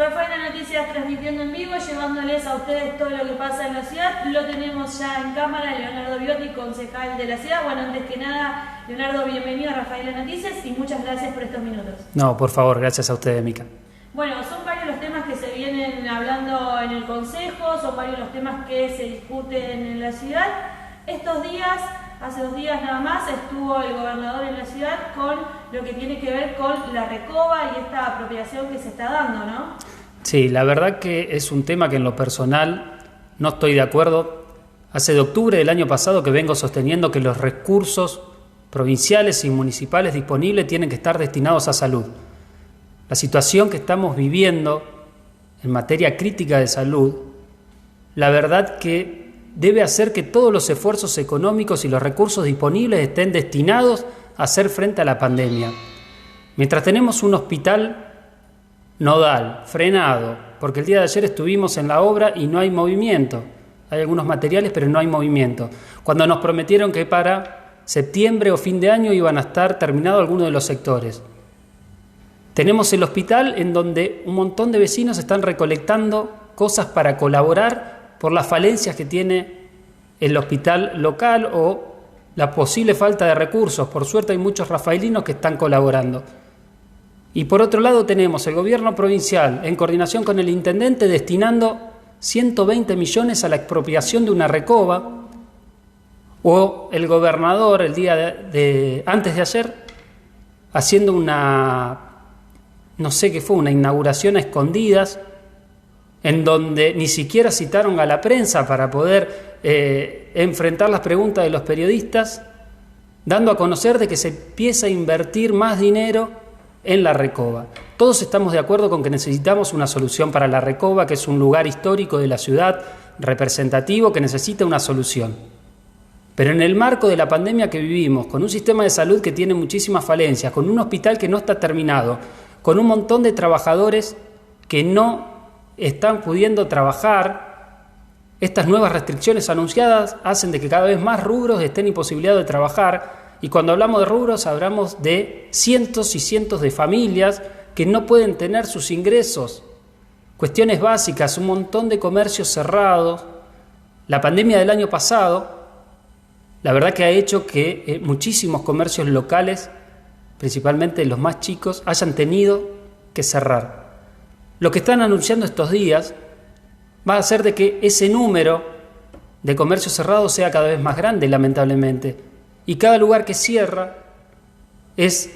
Rafaela Noticias transmitiendo en vivo, llevándoles a ustedes todo lo que pasa en la ciudad. Lo tenemos ya en cámara, Leonardo Biotti, concejal de la ciudad. Bueno, antes que nada, Leonardo, bienvenido a Rafaela Noticias y muchas gracias por estos minutos. No, por favor, gracias a ustedes, Mica. Bueno, son varios los temas que se vienen hablando en el Consejo, son varios los temas que se discuten en la ciudad. Estos días, hace 2 días nada más, estuvo el gobernador en la ciudad con lo que tiene que ver con la Recoba y esta apropiación que se está dando, ¿no? Sí, la verdad que es un tema que en lo personal no estoy de acuerdo. Hace de octubre del año pasado que vengo sosteniendo que los recursos provinciales y municipales disponibles tienen que estar destinados a salud. La situación que estamos viviendo en materia crítica de salud, la verdad que debe hacer que todos los esfuerzos económicos y los recursos disponibles estén destinados a hacer frente a la pandemia. Mientras tenemos un hospital nodal, frenado, porque el día de ayer estuvimos en la obra y no hay movimiento. Hay algunos materiales, pero no hay movimiento. Cuando nos prometieron que para septiembre o fin de año iban a estar terminados algunos de los sectores. Tenemos el hospital en donde un montón de vecinos están recolectando cosas para colaborar por las falencias que tiene el hospital local o la posible falta de recursos. Por suerte hay muchos rafaelinos que están colaborando. Y por otro lado tenemos el gobierno provincial en coordinación con el intendente destinando 120 millones a la expropiación de una Recoba, o el gobernador el día antes de ayer haciendo una inauguración a escondidas, en donde ni siquiera citaron a la prensa para poder enfrentar las preguntas de los periodistas, dando a conocer de que se empieza a invertir más dinero en la Recoba. Todos estamos de acuerdo con que necesitamos una solución para la Recoba, que es un lugar histórico de la ciudad, representativo, que necesita una solución. Pero en el marco de la pandemia que vivimos, con un sistema de salud que tiene muchísimas falencias, con un hospital que no está terminado, con un montón de trabajadores que no están pudiendo trabajar, estas nuevas restricciones anunciadas hacen de que cada vez más rubros estén imposibilitados de trabajar, y cuando hablamos de rubros hablamos de cientos y cientos de familias que no pueden tener sus ingresos, cuestiones básicas, un montón de comercios cerrados. La pandemia del año pasado, la verdad que ha hecho que muchísimos comercios locales, principalmente los más chicos, hayan tenido que cerrar. Lo que están anunciando estos días va a hacer de que ese número de comercios cerrados sea cada vez más grande, lamentablemente. Y cada lugar que cierra es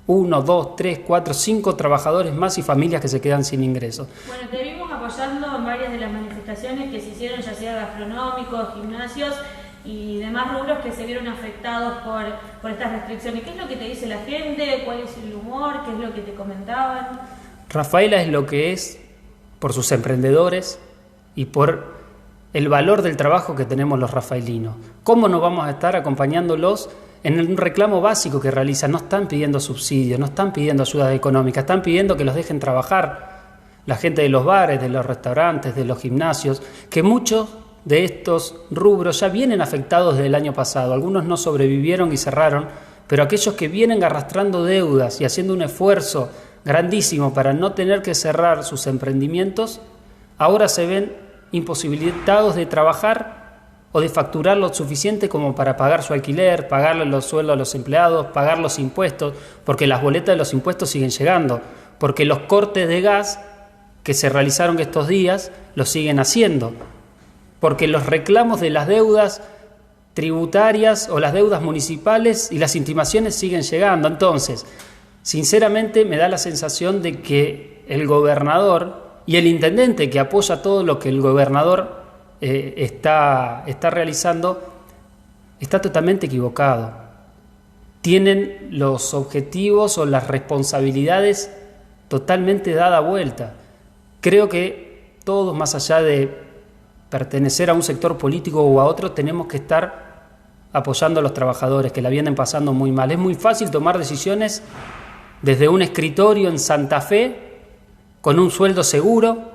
1, 2, 3, 4, 5 trabajadores más y familias que se quedan sin ingresos. Bueno, te vimos apoyando en varias de las manifestaciones que se hicieron, ya sea gastronómicos, gimnasios y demás rubros que se vieron afectados por estas restricciones. ¿Qué es lo que te dice la gente? ¿Cuál es el humor? ¿Qué es lo que te comentaban? Rafaela es lo que es por sus emprendedores y por el valor del trabajo que tenemos los rafaelinos. ¿Cómo no vamos a estar acompañándolos en un reclamo básico que realizan? No están pidiendo subsidios, no están pidiendo ayudas económicas, están pidiendo que los dejen trabajar. La gente de los bares, de los restaurantes, de los gimnasios, que muchos de estos rubros ya vienen afectados desde el año pasado. Algunos no sobrevivieron y cerraron, pero aquellos que vienen arrastrando deudas y haciendo un esfuerzo grandísimo para no tener que cerrar sus emprendimientos, ahora se ven imposibilitados de trabajar o de facturar lo suficiente como para pagar su alquiler, pagarle los sueldos a los empleados, pagar los impuestos, porque las boletas de los impuestos siguen llegando, porque los cortes de gas que se realizaron estos días los siguen haciendo, porque los reclamos de las deudas tributarias o las deudas municipales y las intimaciones siguen llegando. Entonces, sinceramente me da la sensación de que el gobernador y el intendente, que apoya todo lo que el gobernador está realizando, está totalmente equivocado. Tienen los objetivos o las responsabilidades totalmente dada vuelta. Creo que todos, más allá de pertenecer a un sector político o a otro, tenemos que estar apoyando a los trabajadores que la vienen pasando muy mal. Es muy fácil tomar decisiones desde un escritorio en Santa Fe, con un sueldo seguro,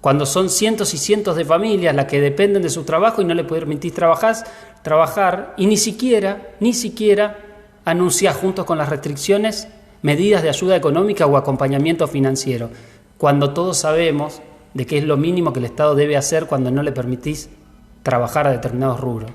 cuando son cientos y cientos de familias las que dependen de su trabajo y no le permitís trabajar y ni siquiera anunciás junto con las restricciones medidas de ayuda económica o acompañamiento financiero. cuando todos sabemos de que es lo mínimo que el Estado debe hacer cuando no le permitís trabajar a determinados rubros.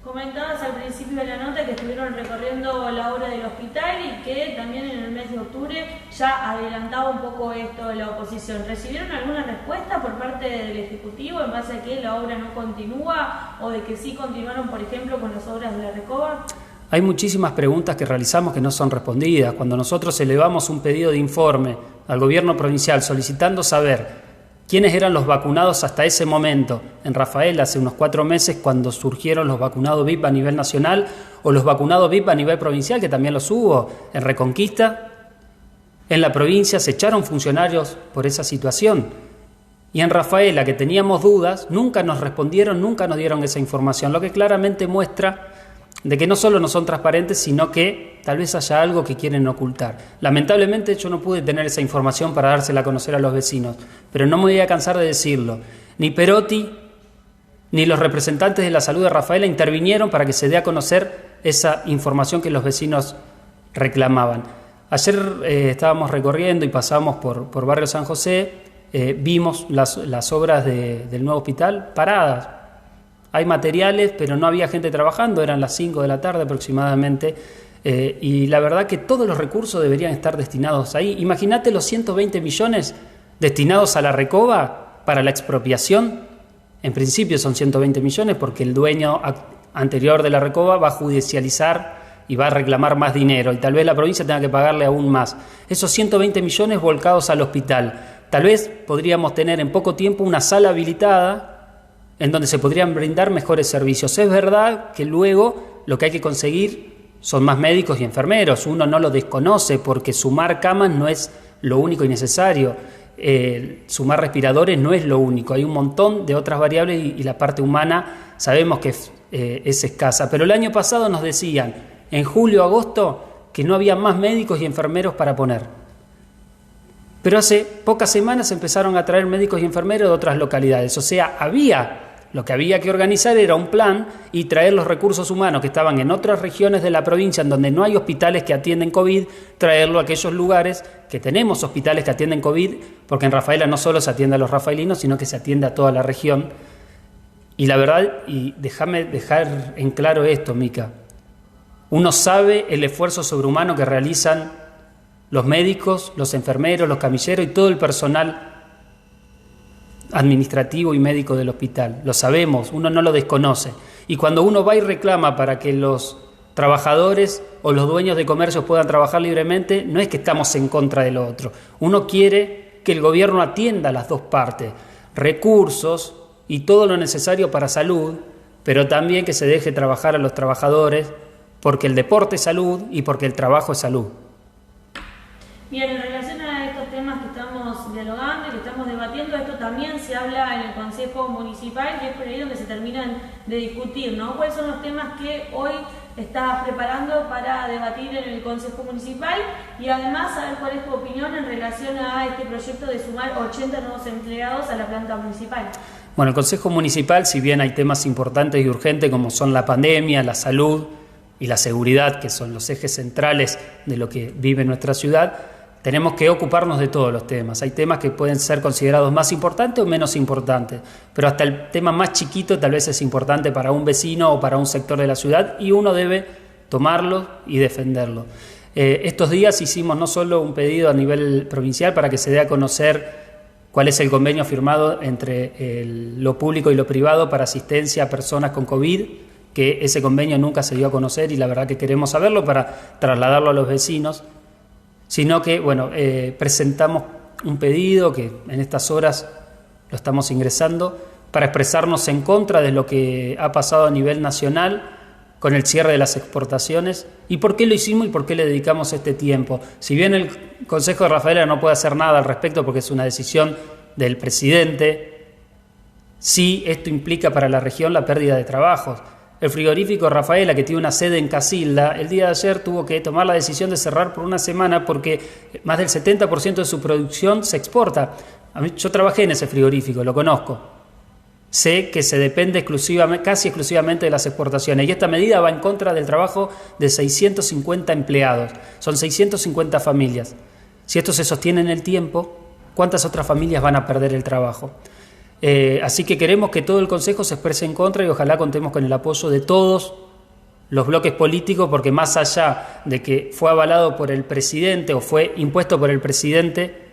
Comentabas al principio de la nota que estuvieron recorriendo la obra del hospital y que también en el mes de octubre ya adelantaba un poco esto de la oposición. ¿Recibieron alguna respuesta por parte del Ejecutivo en base a que la obra no continúa o de que sí continuaron, por ejemplo, con las obras de la Recoba? Hay muchísimas preguntas que realizamos que no son respondidas. Cuando nosotros elevamos un pedido de informe al gobierno provincial solicitando saber quiénes eran los vacunados hasta ese momento en Rafael hace unos 4 meses, cuando surgieron los vacunados VIP a nivel nacional o los vacunados VIP a nivel provincial, que también los hubo en Reconquista, en la provincia se echaron funcionarios por esa situación. Y en Rafaela, que teníamos dudas, nunca nos respondieron, nunca nos dieron esa información, lo que claramente muestra de que no solo no son transparentes, sino que tal vez haya algo que quieren ocultar. Lamentablemente yo no pude tener esa información para dársela a conocer a los vecinos, pero no me voy a cansar de decirlo. Ni Perotti ni los representantes de la salud de Rafaela intervinieron para que se dé a conocer esa información que los vecinos reclamaban. Ayer estábamos recorriendo y pasamos por Barrio San José, vimos las obras del nuevo hospital paradas. Hay materiales, pero no había gente trabajando, eran las 5 de la tarde aproximadamente, y la verdad que todos los recursos deberían estar destinados ahí. Imagínate los 120 millones destinados a la Recoba para la expropiación. En principio son 120 millones porque el dueño anterior de la Recoba va a judicializar y va a reclamar más dinero, y tal vez la provincia tenga que pagarle aún más. Esos 120 millones volcados al hospital. Tal vez podríamos tener en poco tiempo una sala habilitada en donde se podrían brindar mejores servicios. Es verdad que luego lo que hay que conseguir son más médicos y enfermeros. Uno no lo desconoce porque sumar camas no es lo único y necesario. Sumar respiradores no es lo único. Hay un montón de otras variables y la parte humana sabemos que es escasa. Pero el año pasado nos decían, en julio, agosto, que no había más médicos y enfermeros para poner. Pero hace pocas semanas empezaron a traer médicos y enfermeros de otras localidades. O sea, lo que había que organizar era un plan y traer los recursos humanos que estaban en otras regiones de la provincia en donde no hay hospitales que atienden COVID, traerlo a aquellos lugares que tenemos hospitales que atienden COVID, porque en Rafaela no solo se atiende a los rafaelinos, sino que se atiende a toda la región. Y la verdad, y déjame dejar en claro esto, Mica, uno sabe el esfuerzo sobrehumano que realizan los médicos, los enfermeros, los camilleros y todo el personal administrativo y médico del hospital. Lo sabemos, uno no lo desconoce. Y cuando uno va y reclama para que los trabajadores o los dueños de comercios puedan trabajar libremente, no es que estamos en contra del otro. Uno quiere que el gobierno atienda las dos partes, recursos y todo lo necesario para salud, pero también que se deje trabajar a los trabajadores, porque el deporte es salud y porque el trabajo es salud. Bien, en relación a estos temas que estamos dialogando y que estamos debatiendo, esto también se habla en el Consejo Municipal y es por ahí donde se terminan de discutir, ¿no? ¿Cuáles son los temas que hoy estás preparando para debatir en el Consejo Municipal? Y además, saber cuál es tu opinión en relación a este proyecto de sumar 80 nuevos empleados a la planta municipal. Bueno, el Consejo Municipal, si bien hay temas importantes y urgentes como son la pandemia, la salud y la seguridad, que son los ejes centrales de lo que vive nuestra ciudad, tenemos que ocuparnos de todos los temas. Hay temas que pueden ser considerados más importantes o menos importantes, pero hasta el tema más chiquito tal vez es importante para un vecino o para un sector de la ciudad y uno debe tomarlo y defenderlo. Estos días hicimos no solo un pedido a nivel provincial para que se dé a conocer cuál es el convenio firmado entre lo público y lo privado para asistencia a personas con COVID, que ese convenio nunca se dio a conocer y la verdad que queremos saberlo para trasladarlo a los vecinos, sino que, presentamos un pedido que en estas horas lo estamos ingresando para expresarnos en contra de lo que ha pasado a nivel nacional con el cierre de las exportaciones y por qué lo hicimos y por qué le dedicamos este tiempo. Si bien el Consejo de Rafaela no puede hacer nada al respecto porque es una decisión del presidente, sí esto implica para la región la pérdida de trabajos. El frigorífico Rafaela, que tiene una sede en Casilda, el día de ayer tuvo que tomar la decisión de cerrar por una semana porque más del 70% de su producción se exporta. Yo trabajé en ese frigorífico, lo conozco. Sé que se depende casi exclusivamente de las exportaciones y esta medida va en contra del trabajo de 650 empleados. Son 650 familias. Si esto se sostiene en el tiempo, ¿cuántas otras familias van a perder el trabajo? Así que queremos que todo el Consejo se exprese en contra y ojalá contemos con el apoyo de todos los bloques políticos, porque más allá de que fue avalado por el presidente o fue impuesto por el presidente,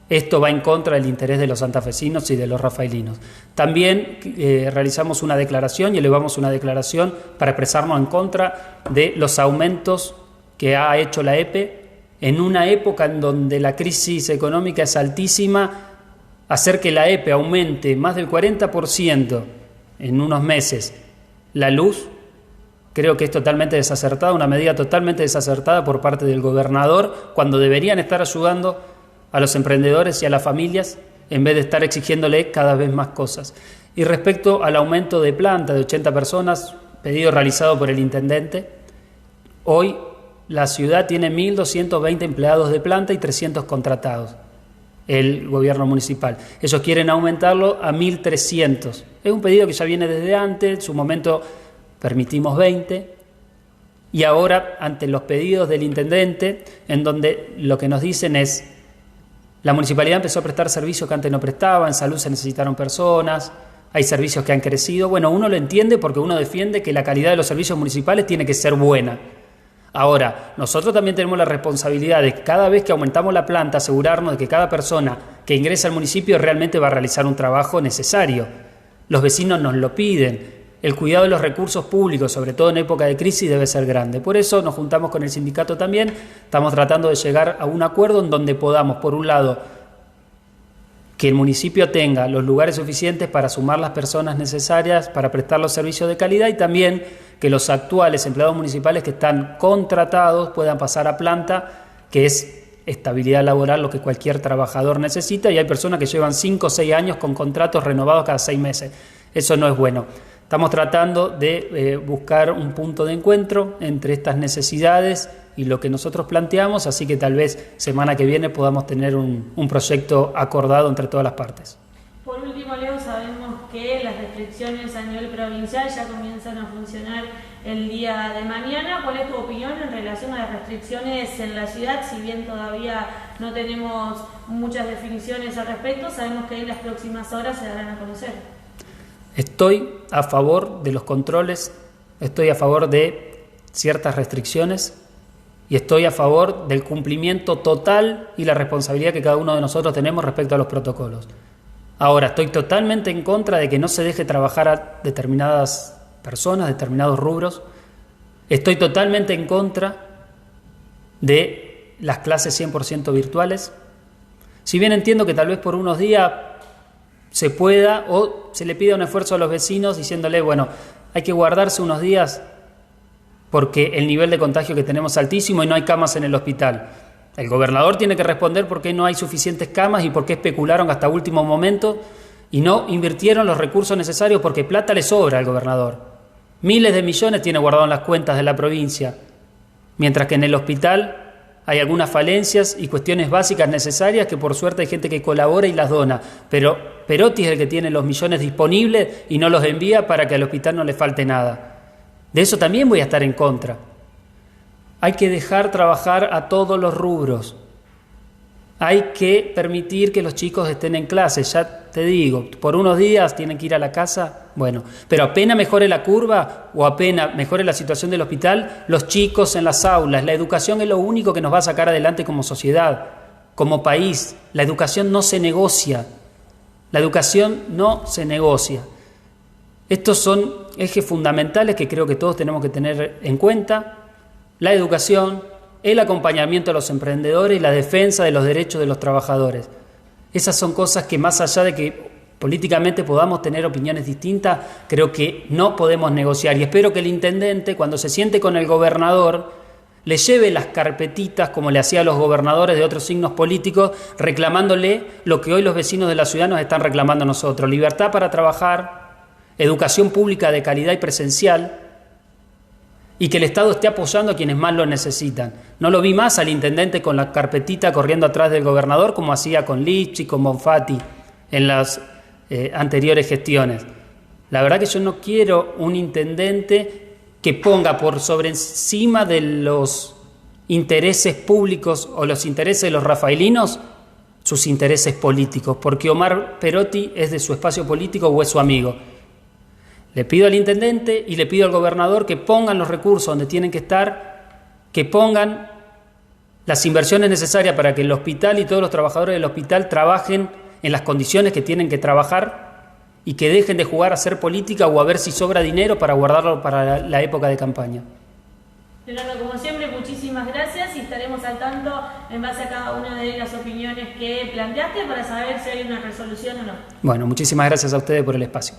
esto va en contra del interés de los santafesinos y de los rafaelinos. También realizamos una declaración y elevamos una declaración para expresarnos en contra de los aumentos que ha hecho la EPE en una época en donde la crisis económica es altísima. Hacer que la EPE aumente más del 40% en unos meses la luz, creo que es totalmente desacertada, una medida totalmente desacertada por parte del gobernador, cuando deberían estar ayudando a los emprendedores y a las familias en vez de estar exigiéndole cada vez más cosas. Y respecto al aumento de planta de 80 personas, pedido realizado por el intendente, hoy la ciudad tiene 1.220 empleados de planta y 300 contratados, el gobierno municipal. Ellos quieren aumentarlo a 1.300. Es un pedido que ya viene desde antes, en su momento permitimos 20, y ahora ante los pedidos del intendente, en donde lo que nos dicen es, la municipalidad empezó a prestar servicios que antes no prestaba, en salud se necesitaron personas, hay servicios que han crecido. Bueno, uno lo entiende porque uno defiende que la calidad de los servicios municipales tiene que ser buena. Ahora, nosotros también tenemos la responsabilidad de cada vez que aumentamos la planta, asegurarnos de que cada persona que ingresa al municipio realmente va a realizar un trabajo necesario. Los vecinos nos lo piden. El cuidado de los recursos públicos, sobre todo en época de crisis, debe ser grande. Por eso nos juntamos con el sindicato también. Estamos tratando de llegar a un acuerdo en donde podamos, por un lado, que el municipio tenga los lugares suficientes para sumar las personas necesarias para prestar los servicios de calidad, y también que los actuales empleados municipales que están contratados puedan pasar a planta, que es estabilidad laboral, lo que cualquier trabajador necesita, y hay personas que llevan 5 o 6 años con contratos renovados cada 6 meses. Eso no es bueno. Estamos tratando de buscar un punto de encuentro entre estas necesidades y lo que nosotros planteamos, así que tal vez semana que viene podamos tener un proyecto acordado entre todas las partes. Por último, Leo, sabemos que las restricciones a nivel provincial ya comienzan a funcionar el día de mañana. ¿Cuál es tu opinión en relación a las restricciones en la ciudad? Si bien todavía no tenemos muchas definiciones al respecto, sabemos que en las próximas horas se darán a conocer. Estoy a favor de los controles, estoy a favor de ciertas restricciones y estoy a favor del cumplimiento total y la responsabilidad que cada uno de nosotros tenemos respecto a los protocolos. Ahora, estoy totalmente en contra de que no se deje trabajar a determinadas personas, determinados rubros. Estoy totalmente en contra de las clases 100% virtuales. Si bien entiendo que tal vez por unos días se pueda o se le pida un esfuerzo a los vecinos diciéndole, bueno, hay que guardarse unos días porque el nivel de contagio que tenemos es altísimo y no hay camas en el hospital. El gobernador tiene que responder por qué no hay suficientes camas y por qué especularon hasta último momento y no invirtieron los recursos necesarios, porque plata le sobra al gobernador. Miles de millones tiene guardado en las cuentas de la provincia, mientras que en el hospital hay algunas falencias y cuestiones básicas necesarias que por suerte hay gente que colabora y las dona, pero Perotti es el que tiene los millones disponibles y no los envía para que al hospital no le falte nada. De eso también voy a estar en contra. Hay que dejar trabajar a todos los rubros. Hay que permitir que los chicos estén en clase. Ya te digo, por unos días tienen que ir a la casa, bueno, pero apenas mejore la curva o apenas mejore la situación del hospital, los chicos en las aulas, la educación es lo único que nos va a sacar adelante como sociedad, como país. La educación no se negocia. La educación no se negocia. Estos son ejes fundamentales que creo que todos tenemos que tener en cuenta. La educación, el acompañamiento a los emprendedores y la defensa de los derechos de los trabajadores. Esas son cosas que, más allá de que políticamente podamos tener opiniones distintas, creo que no podemos negociar. Y espero que el intendente, cuando se siente con el gobernador, le lleve las carpetitas, como le hacía a los gobernadores de otros signos políticos, reclamándole lo que hoy los vecinos de la ciudad nos están reclamando a nosotros: libertad para trabajar, educación pública de calidad y presencial, y que el Estado esté apoyando a quienes más lo necesitan. No lo vi más al intendente con la carpetita corriendo atrás del gobernador, como hacía con Lipchi, con Bonfatti en las anteriores gestiones. La verdad que yo no quiero un intendente que ponga por sobre encima de los intereses públicos o los intereses de los rafaelinos sus intereses políticos, porque Omar Perotti es de su espacio político o es su amigo. Le pido al intendente y le pido al gobernador que pongan los recursos donde tienen que estar, que pongan las inversiones necesarias para que el hospital y todos los trabajadores del hospital trabajen en las condiciones que tienen que trabajar y que dejen de jugar a hacer política o a ver si sobra dinero para guardarlo para la época de campaña. Leonardo, como siempre, muchísimas gracias y estaremos al tanto en base a cada una de las opiniones que planteaste para saber si hay una resolución o no. Bueno, muchísimas gracias a ustedes por el espacio.